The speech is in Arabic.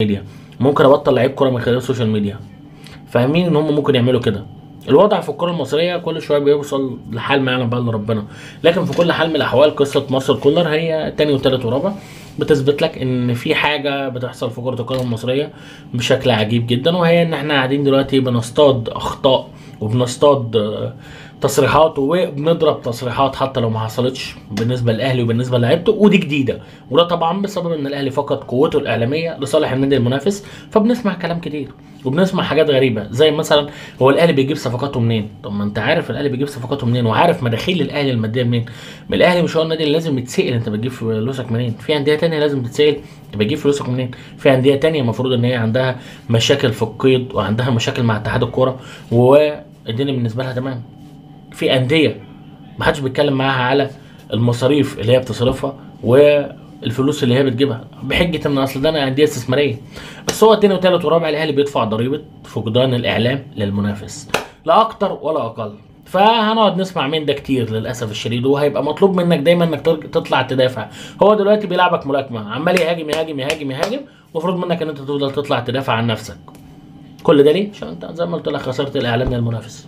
ميديا، ممكن ابطل لعيب كوره من خلال السوشيال ميديا. فاهمين ان هم ممكن يعملوا كده. الوضع في الكره المصريه كل شويه بيوصل لحال ما يعلم بقى الا ربنا. لكن في كل حال من الاحوال قصه مارسيل كولر هي تاني وتالت ورابع بتثبت لك ان في حاجه بتحصل في كره القدم المصريه بشكل عجيب جدا، وهي ان احنا قاعدين دلوقتي بنصطاد اخطاء وبنصطاد تصريحات وبنضرب تصريحات حتى لو ما حصلتش بالنسبه للاهلي وبالنسبه لعيبته، ودي جديده. وده طبعا بسبب ان الاهلي فقد قوته الاعلاميه لصالح النادي المنافس، فبنسمع كلام كتير وبنسمع حاجات غريبه زي مثلا هو الاهلي بيجيب صفقاته منين؟ طب ما انت عارف الاهلي بيجيب صفقاته منين وعارف مداخيل الاهلي الماديه منين. ما الاهلي مش هو النادي اللي لازم يتسال انت بتجيب فلوسك منين. في انديه تانية لازم تتسال انت بتجيب فلوسك منين. في انديه تانية المفروض ان هي عندها مشاكل في القيد وعندها مشاكل مع اتحاد الكوره والدنيا بالنسبه لها تمام. في انديه محدش بيتكلم معاها على المصاريف اللي هي بتصرفها والفلوس اللي هي بتجيبها بحجه ان اصل ده انا انديه استثماريه. بس هو التاني وتالت ورابع الاهلي بيدفع ضريبه فقدان الاعلام للمنافس، لا اكتر ولا اقل. فهنقعد نسمع من ده كتير للاسف الشديد، وهيبقى مطلوب منك دايما انك تطلع تدافع. هو دلوقتي بيلعبك ملاكمه، عمال يهاجم يهاجم يهاجم يهاجم، المفروض منك ان انت تفضل تطلع تدافع عن نفسك. كل ده ليه؟ عشان انت زي ما قلت لك خسرت الاعلام للمنافس.